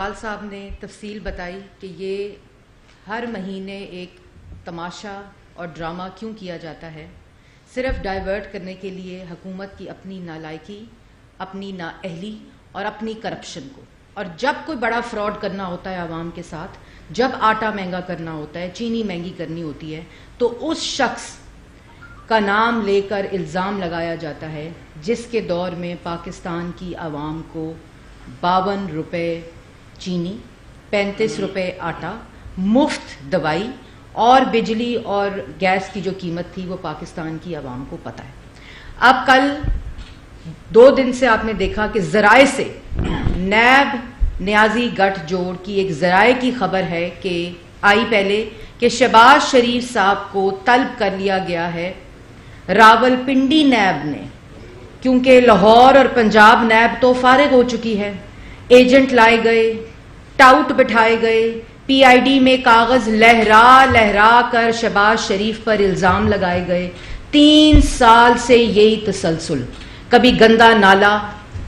اقبال صاحب نے تفصیل بتائی کہ یہ ہر مہینے ایک تماشا اور ڈرامہ کیوں کیا جاتا ہے، صرف ڈائیورٹ کرنے کے لیے حکومت کی اپنی نالائکی، اپنی نااہلی اور اپنی کرپشن کو۔ اور جب کوئی بڑا فراڈ کرنا ہوتا ہے عوام کے ساتھ، جب آٹا مہنگا کرنا ہوتا ہے، چینی مہنگی کرنی ہوتی ہے، تو اس شخص کا نام لے کر الزام لگایا جاتا ہے جس کے دور میں پاکستان کی عوام کو 52 روپے چینی، 35 روپے آٹا، مفت دوائی اور بجلی اور گیس کی جو قیمت تھی وہ پاکستان کی عوام کو پتہ ہے۔ اب کل 2 دن سے آپ نے دیکھا کہ ذرائع سے نیب نیازی گٹھ جوڑ کی ایک ذرائع کی خبر ہے کہ آئی پہلے کہ شہباز شریف صاحب کو طلب کر لیا گیا ہے راول پنڈی نیب نے، کیونکہ لاہور اور پنجاب نیب تو فارغ ہو چکی ہے۔ ایجنٹ لائے گئے، ٹاؤٹ بٹھائے گئے، پی آئی ڈی میں کاغذ لہرا لہرا کر شہباز شریف پر الزام لگائے گئے۔ 3 سال سے یہی تسلسل، کبھی گندا نالا،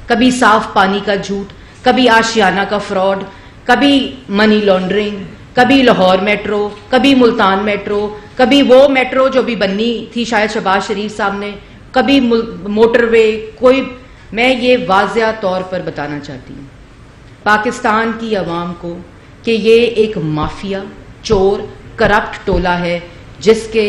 کبھی صاف پانی کا جھوٹ، کبھی آشیانہ کا فراڈ، کبھی منی لانڈرنگ، کبھی لاہور میٹرو، کبھی ملتان میٹرو، کبھی وہ میٹرو جو بھی بننی تھی شاید شہباز شریف صاحب نے، کبھی موٹر وے۔ میں یہ واضح طور پر بتانا چاہتی ہوں پاکستان کی عوام کو کہ یہ ایک مافیا، چور، کرپٹ ٹولہ ہے جس کے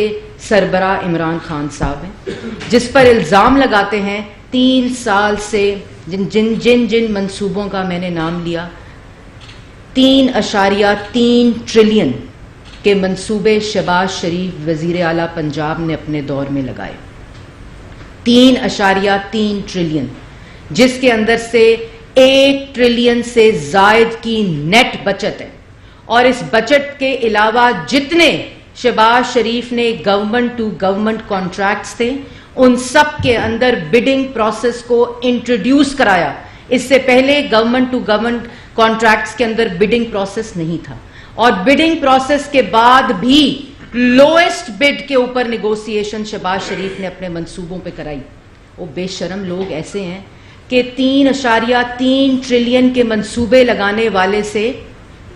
سربراہ عمران خان صاحب ہیں، جس پر الزام لگاتے ہیں 3 سال سے جن منصوبوں کا میں نے نام لیا، 3.3 ٹریلین کے منصوبے شہباز شریف وزیر اعلیٰ پنجاب نے اپنے دور میں لگائے۔ 3.3 ٹریلین، جس کے اندر سے 1 ٹریلین سے زائد کی نیٹ بچت ہے، اور اس بچت کے علاوہ جتنے شہباز شریف نے گورنمنٹ ٹو گورنمنٹ کانٹریکٹس تھے ان سب کے اندر بڈنگ پروسیس کو انٹروڈیوس کرایا۔ اس سے پہلے گورنمنٹ ٹو گورنمنٹ کانٹریکٹس کے اندر بڈنگ پروسیس نہیں تھا، اور بڈنگ پروسیس کے بعد بھی لوئسٹ بڈ کے اوپر نیگوسیشن شہباز شریف نے اپنے منصوبوں پہ کرائی۔ وہ بے شرم لوگ ایسے ہیں کہ 3.3 ٹریلین کے منصوبے لگانے والے سے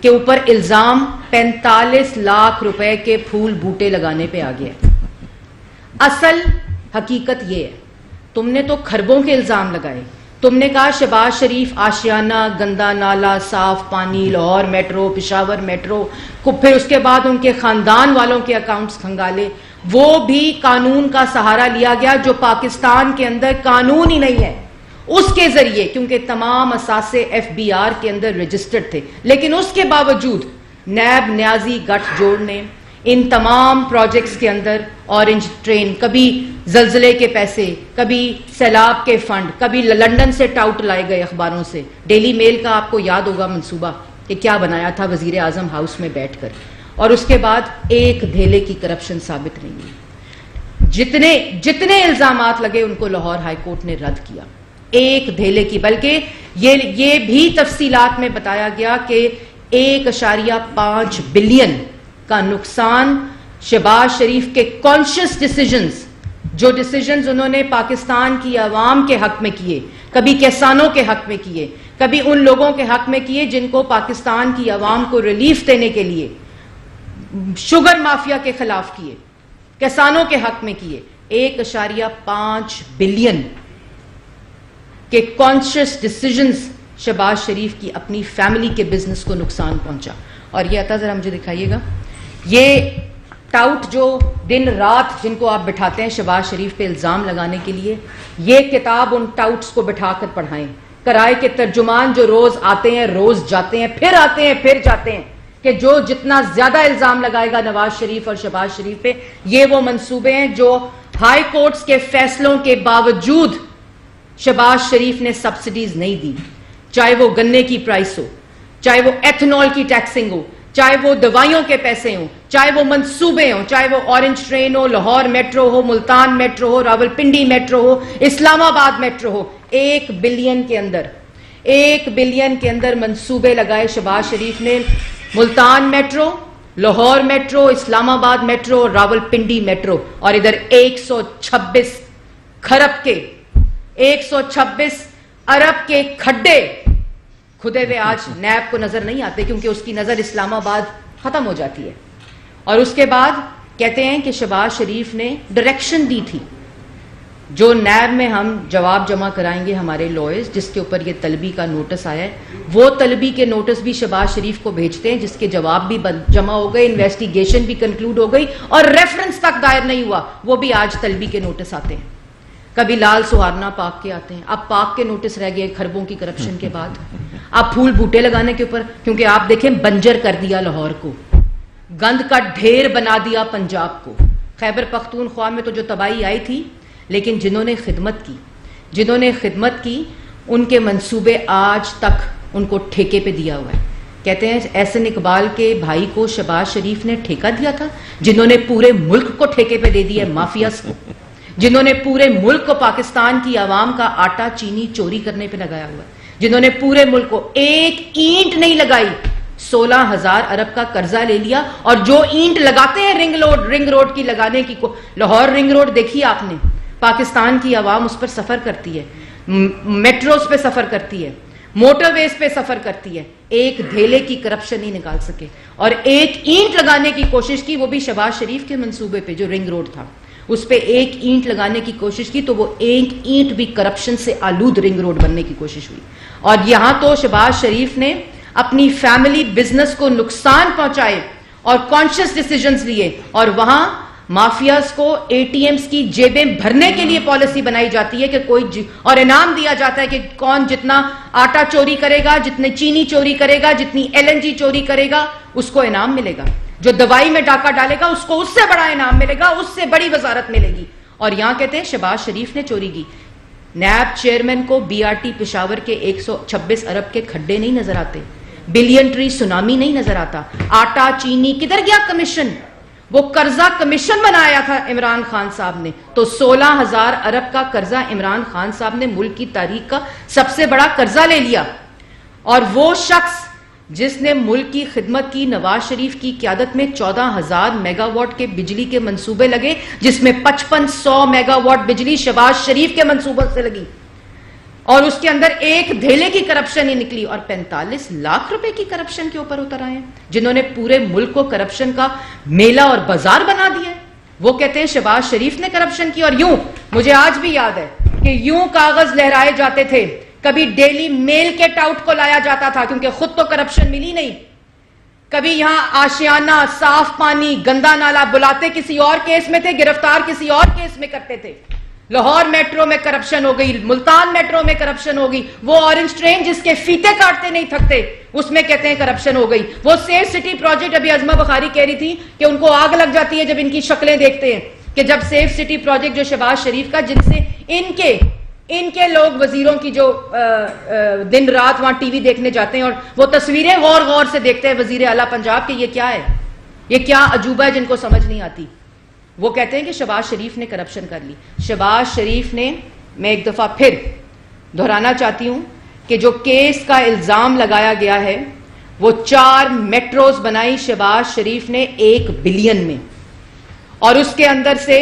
کے اوپر الزام 45 لاکھ روپے کے پھول بوٹے لگانے پہ آ گیا۔ اصل حقیقت یہ ہے، تم نے تو کھربوں کے الزام لگائے۔ تم نے کہا شہباز شریف آشیانہ، گندا نالا، صاف پانی، لاہور میٹرو، پشاور میٹرو کو، پھر اس کے بعد ان کے خاندان والوں کے اکاؤنٹس کھنگالے۔ وہ بھی قانون کا سہارا لیا گیا جو پاکستان کے اندر قانون ہی نہیں ہے، اس کے ذریعے، کیونکہ تمام اثاثے FBR کے اندر رجسٹرڈ تھے، لیکن اس کے باوجود نیب نیازی گٹھ جوڑ نے ان تمام پروجیکٹس کے اندر اورنج ٹرین، کبھی زلزلے کے پیسے، کبھی سیلاب کے فنڈ، کبھی لندن سے ٹاؤٹ لائے گئے اخباروں سے۔ ڈیلی میل کا آپ کو یاد ہوگا منصوبہ کہ کیا بنایا تھا وزیر اعظم ہاؤس میں بیٹھ کر، اور اس کے بعد ایک دھیلے کی کرپشن ثابت نہیں ہوئی۔ جتنے الزامات لگے ان کو لاہور ہائی کورٹ نے رد کیا، ایک دھیلے کی، بلکہ یہ بھی تفصیلات میں بتایا گیا کہ 1.5 بلین کا نقصان شہباز شریف کے کانشیس ڈیسیجنز، جو ڈیسیجنز انہوں نے پاکستان کی عوام کے حق میں کیے، کبھی کسانوں کے حق میں کیے، کبھی ان لوگوں کے حق میں کیے جن کو پاکستان کی عوام کو ریلیف دینے کے لیے، شوگر مافیا کے خلاف کیے، کسانوں کے حق میں کیے۔ 1.5 بلین کہ کانشیس ڈیسیجنز شہباز شریف کی اپنی فیملی کے بزنس کو نقصان پہنچا۔ اور یہ عطا ذرا مجھے دکھائیے گا، یہ ٹاؤٹ جو دن رات جن کو آپ بٹھاتے ہیں شہباز شریف پہ الزام لگانے کے لیے، یہ کتاب ان ٹاؤٹس کو بٹھا کر پڑھائیں۔ کرائے کے ترجمان جو روز آتے ہیں، روز جاتے ہیں، پھر آتے ہیں، پھر جاتے ہیں، کہ جو جتنا زیادہ الزام لگائے گا نواز شریف اور شہباز شریف پہ، یہ وہ منصوبے ہیں جو ہائی کورٹس کے فیصلوں کے باوجود شہباز شریف نے سبسڈیز نہیں دی، چاہے وہ گنے کی پرائس ہو، چاہے وہ ایتھنول کی ٹیکسنگ ہو، چاہے وہ دوائیوں کے پیسے ہوں، چاہے وہ منصوبے ہوں، چاہے وہ اورنج ٹرین ہو، لاہور میٹرو ہو، ملتان میٹرو ہو، راول پنڈی میٹرو ہو، اسلام آباد میٹرو ہو۔ 1 بلین کے اندر منصوبے لگائے شہباز شریف نے، ملتان میٹرو، لاہور میٹرو، اسلام آباد میٹرو، راول پنڈی میٹرو، اور ادھر 126 خرب کے 126 ارب کے کھڈے کھدے ہوئے آج نیب کو نظر نہیں آتے کیونکہ اس کی نظر اسلام آباد ختم ہو جاتی ہے. اور اس کے بعد کہتے ہیں کہ شہباز شریف نے ڈائریکشن دی تھی جو نیب میں ہم جواب جمع کرائیں گے ہمارے لائرز جس کے اوپر یہ طلبی کا نوٹس آیا ہے, وہ طلبی کے نوٹس بھی شہباز شریف کو بھیجتے ہیں جس کے جواب بھی جمع ہو گئے, انویسٹیگیشن بھی کنکلوڈ ہو گئی اور ریفرنس تک دائر نہیں ہوا, وہ بھی آج طلبی کے نوٹس آتے ہیں. کبھی لال سہارنا پاک کے آتے ہیں, اب پاک کے نوٹس رہ گئے خربوں کی کرپشن کے بعد. اب پھول بوٹے لگانے کے اوپر, کیونکہ آپ دیکھیں بنجر کر دیا لاہور کو, گند کا ڈھیر بنا دیا پنجاب کو. خیبر پختونخوا میں تو جو تباہی آئی تھی, لیکن جنہوں نے خدمت کی ان کے منصوبے آج تک ان کو ٹھیکے پہ دیا ہوا ہے. کہتے ہیں احسن اقبال کے بھائی کو شہباز شریف نے ٹھیکہ دیا تھا, جنہوں نے پورے ملک کو ٹھیکے پہ دے دیا ہے مافیاز کو, جنہوں نے پورے ملک کو پاکستان کی عوام کا آٹا چینی چوری کرنے پہ لگایا ہوا ہے, جنہوں نے پورے ملک کو ایک اینٹ نہیں لگائی, 16,000 ارب کا قرضہ لے لیا. اور جو اینٹ لگاتے ہیں رنگ روڈ کی لگانے کی, لاہور رنگ روڈ دیکھی آپ نے, پاکستان کی عوام اس پر سفر کرتی ہے, میٹروز پہ سفر کرتی ہے, موٹر ویز پہ سفر کرتی ہے, ایک دھیلے کی کرپشن نہیں نکال سکے. اور ایک اینٹ لگانے کی کوشش کی, وہ بھی شہباز شریف کے منصوبے پہ جو رنگ روڈ تھا اس پہ ایک اینٹ لگانے کی کوشش کی, تو وہ ایک اینٹ بھی کرپشن سے آلود رنگ روڈ بننے کی کوشش ہوئی. اور یہاں تو شہباز شریف نے اپنی فیملی بزنس کو نقصان پہنچائے اور کانشیس ڈیسیجنز لیے, اور وہاں مافیاز کو اے ٹی ایمز کی جیبیں بھرنے کے لیے پالیسی بنائی جاتی ہے کہ اور انعام دیا جاتا ہے کہ کون جتنا آٹا چوری کرے گا, جتنے چینی چوری کرے گا, جتنی LNG چوری کرے گا, اس کو انعام ملے گا. جو دوائی میں ڈاکہ ڈالے گا اس کو اس سے بڑا انعام ملے گا, اس سے بڑی وزارت ملے گی. اور یہاں کہتے ہیں شہباز شریف نے چوری کی. نیب چیئرمین کو BRT پشاور کے 126 ارب کے کھڈے نہیں نظر آتے, بلین ٹری سونامی نہیں نظر آتا, آٹا چینی کدھر گیا کمیشن؟ وہ قرضہ کمیشن بنایا تھا عمران خان صاحب نے, تو 16,000 ارب کا قرضہ عمران خان صاحب نے ملک کی تاریخ کا سب سے بڑا قرضہ لے لیا. اور وہ شخص جس نے ملک کی خدمت کی, نواز شریف کی قیادت میں 14,000 میگا واٹ کے بجلی کے منصوبے لگے, جس میں 5500 میگا واٹ بجلی شہباز شریف کے منصوبوں سے لگی, اور اس کے اندر ایک دھیلے کی کرپشن ہی نکلی. اور 45 لاکھ روپے کی کرپشن کے اوپر اتر آئے ہیں, جنہوں نے پورے ملک کو کرپشن کا میلہ اور بازار بنا دیا ہے. وہ کہتے ہیں شہباز شریف نے کرپشن کی. اور یوں مجھے آج بھی یاد ہے کہ یوں کاغذ لہرائے جاتے تھے, کبھی ڈیلی میل کے ٹاؤٹ کو لایا جاتا تھا کیونکہ خود تو کرپشن ملی نہیں, کبھی یہاں آشیانہ, صاف پانی, گندا نالا بلاتے کسی اور کیس میں تھے, گرفتار کسی اور کیس میں کرتے تھے. لاہور میٹرو میں کرپشن ہو گئی, ملتان میٹرو میں کرپشن ہو گئی, وہ اورنج ٹرین جس کے فیتے کاٹتے نہیں تھکتے اس میں کہتے ہیں کرپشن ہو گئی. وہ سیف سٹی پروجیکٹ, ابھی عظمہ بخاری کہہ رہی تھی کہ ان کو آگ لگ جاتی ہے جب ان کی شکلیں دیکھتے ہیں, کہ جب سیف سٹی پروجیکٹ جو شہباز شریف کا, جن سے ان کے لوگ وزیروں کی جو دن رات وہاں ٹی وی دیکھنے جاتے ہیں اور وہ تصویریں غور سے دیکھتے ہیں وزیر اعلیٰ پنجاب کے, یہ کیا ہے, یہ کیا عجوبہ ہے جن کو سمجھ نہیں آتی. وہ کہتے ہیں کہ شہباز شریف نے کرپشن کر لی. شہباز شریف نے, میں ایک دفعہ پھر دہرانا چاہتی ہوں کہ جو کیس کا الزام لگایا گیا ہے, وہ 4 میٹروز بنائی شہباز شریف نے 1 بلین میں, اور اس کے اندر سے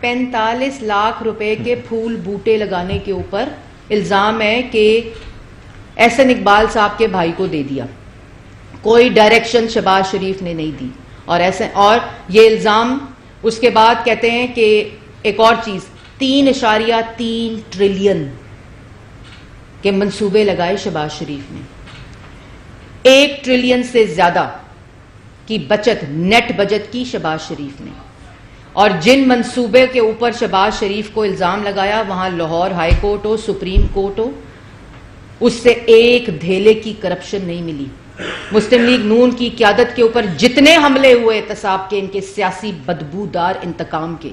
45 لاکھ روپے کے پھول بوٹے لگانے کے اوپر الزام ہے کہ احسن اقبال صاحب کے بھائی کو دے دیا. کوئی ڈائریکشن شہباز شریف نے نہیں دی. اور یہ الزام اس کے بعد کہتے ہیں کہ ایک اور چیز, 3.3 ٹریلین کے منصوبے لگائے شہباز شریف نے, 1 ٹریلین سے زیادہ کی بچت, نیٹ بچت کی شہباز شریف نے. اور جن منصوبے کے اوپر شہباز شریف کو الزام لگایا, وہاں لاہور ہائی کورٹ ہو, سپریم کورٹ ہو, اس سے ایک دھیلے کی کرپشن نہیں ملی. مسلم لیگ نون کی قیادت کے اوپر جتنے حملے ہوئے احتساب کے, ان کے سیاسی بدبودار انتقام کے,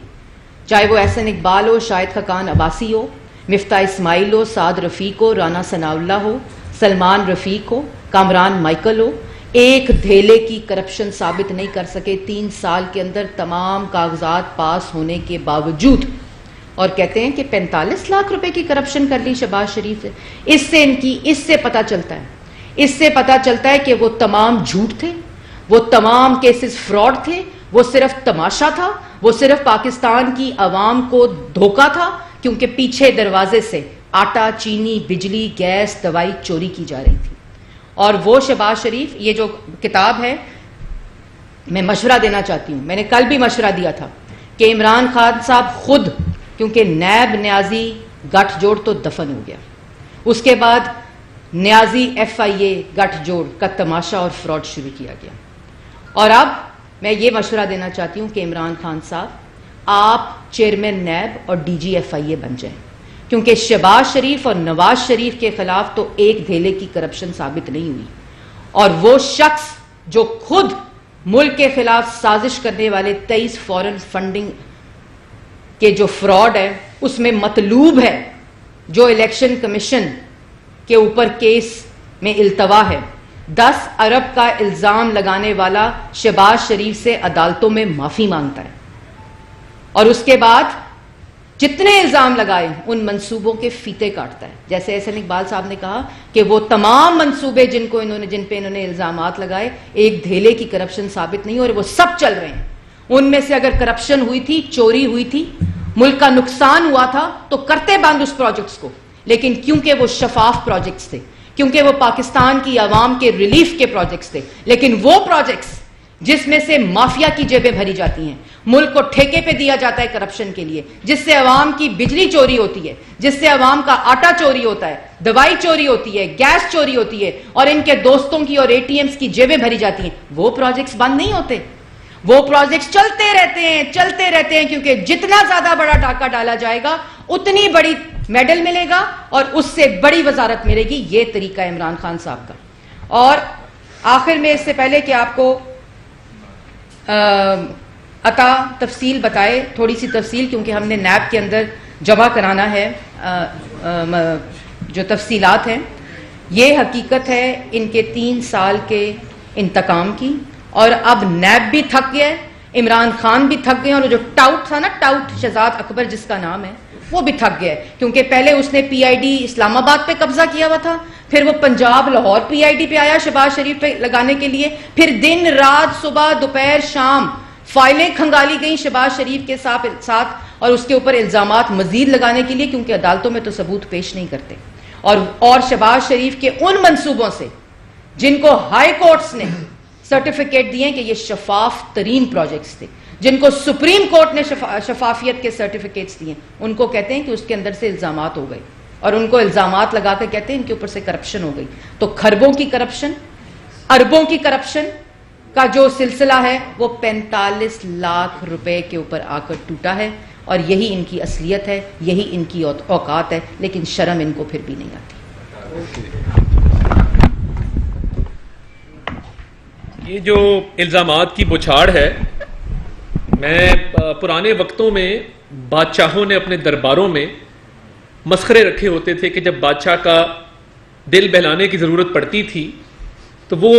چاہے وہ احسن اقبال ہو, شاہد خاقان عباسی ہو, مفتاح اسماعیل ہو, سعد رفیق ہو, رانا ثناء اللہ ہو, سلمان رفیق ہو, کامران مائیکل ہو, ایک دھیلے کی کرپشن ثابت نہیں کر سکے 3 سال کے اندر تمام کاغذات پاس ہونے کے باوجود. اور کہتے ہیں کہ 45 لاکھ روپے کی کرپشن کر لی شہباز شریف سے. اس سے پتہ چلتا ہے کہ وہ تمام جھوٹ تھے, وہ تمام کیسز فراڈ تھے, وہ صرف تماشا تھا, وہ صرف پاکستان کی عوام کو دھوکا تھا, کیونکہ پیچھے دروازے سے آٹا, چینی, بجلی, گیس, دوائی چوری کی جا رہی تھی. اور وہ شہباز شریف، یہ جو کتاب ہے، میں مشورہ دینا چاہتی ہوں، میں نے کل بھی مشورہ دیا تھا کہ عمران خان صاحب خود، کیونکہ نیب نیازی گٹھ جوڑ تو دفن ہو گیا، اس کے بعد نیازی FIA گٹھ جوڑ کا تماشا اور فراڈ شروع کیا گیا، اور اب میں یہ مشورہ دینا چاہتی ہوں کہ عمران خان صاحب آپ چیئرمین نیب اور DG FIA بن جائیں، کیونکہ شہباز شریف اور نواز شریف کے خلاف تو ایک دھیلے کی کرپشن ثابت نہیں ہوئی، اور وہ شخص جو خود ملک کے خلاف سازش کرنے والے 23 فورن فنڈنگ کے جو فراڈ ہے اس میں مطلوب ہے، جو الیکشن کمیشن کے اوپر کیس میں التوا ہے، 10 ارب کا الزام لگانے والا شہباز شریف سے عدالتوں میں معافی مانگتا ہے، اور اس کے بعد جتنے الزام لگائے ان منصوبوں کے فیتے کاٹتا ہے، جیسے احسن اقبال صاحب نے کہا کہ وہ تمام منصوبے جن پہ انہوں نے الزامات لگائے ایک دھیلے کی کرپشن ثابت نہیں، اور وہ سب چل رہے ہیں، ان میں سے اگر کرپشن ہوئی تھی، چوری ہوئی تھی، ملک کا نقصان ہوا تھا تو کرتے بند اس پروجیکٹس کو، لیکن کیونکہ وہ شفاف پروجیکٹس تھے، کیونکہ وہ پاکستان کی عوام کے ریلیف کے پروجیکٹس تھے، لیکن وہ پروجیکٹس جس میں سے مافیا کی جیبیں بھری جاتی ہیں، ملک کو ٹھیکے پہ دیا جاتا ہے کرپشن کے لیے، جس سے عوام کی بجلی چوری ہوتی ہے، جس سے عوام کا آٹا چوری ہوتا ہے، دوائی چوری ہوتی ہے، گیس چوری ہوتی ہے، اور ان کے دوستوں کی اور ATMs کی جیبیں بھری جاتی ہیں، وہ پروجیکٹس بند نہیں ہوتے، وہ پروجیکٹس چلتے رہتے ہیں، کیونکہ جتنا زیادہ بڑا ڈاکہ ڈالا جائے گا اتنی بڑی میڈل ملے گا اور اس سے بڑی وزارت ملے گی، یہ طریقہ عمران خان صاحب کا۔ اور آخر میں اس سے پہلے کہ آپ کو عطا تفصیل بتائے، تھوڑی سی تفصیل، کیونکہ ہم نے نیب کے اندر جمع کرانا ہے جو تفصیلات ہیں، یہ حقیقت ہے ان کے 3 سال کے انتقام کی، اور اب نیب بھی تھک گیا، عمران خان بھی تھک گئے، اور جو ٹاؤٹ تھا نا، ٹاؤٹ شہزاد اکبر جس کا نام ہے، وہ بھی تھک گیا ہے، کیونکہ پہلے اس نے PID اسلام آباد پہ قبضہ کیا ہوا تھا، پھر وہ پنجاب لاہور PID پہ آیا شہباز شریف پہ لگانے کے لیے، پھر دن رات صبح دوپہر شام فائلیں کھنگالی گئیں شہباز شریف کے ساتھ اور اس کے اوپر الزامات مزید لگانے کے لیے، کیونکہ عدالتوں میں تو ثبوت پیش نہیں کرتے، اور شہباز شریف کے ان منصوبوں سے جن کو ہائی کورٹس نے سرٹیفکیٹ دیے کہ یہ شفاف ترین پروجیکٹس تھے، جن کو سپریم کورٹ نے شفافیت کے سرٹیفکیٹس دیے، ان کو کہتے ہیں کہ اس کے اندر سے الزامات ہو گئے، اور ان کو الزامات لگا کے کہتے ہیں ان کے اوپر سے کرپشن ہو گئی۔ تو کھربوں کی کرپشن، اربوں کی کرپشن کا جو سلسلہ ہے وہ 45 لاکھ روپے کے اوپر آ کر ٹوٹا ہے، اور یہی ان کی اصلیت ہے، یہی ان کی اوقات ہے، لیکن شرم ان کو پھر بھی نہیں آتی۔ یہ جو الزامات کی بچھاڑ ہے، میں پرانے وقتوں میں بادشاہوں نے اپنے درباروں میں مسخرے رکھے ہوتے تھے کہ جب بادشاہ کا دل بہلانے کی ضرورت پڑتی تھی تو وہ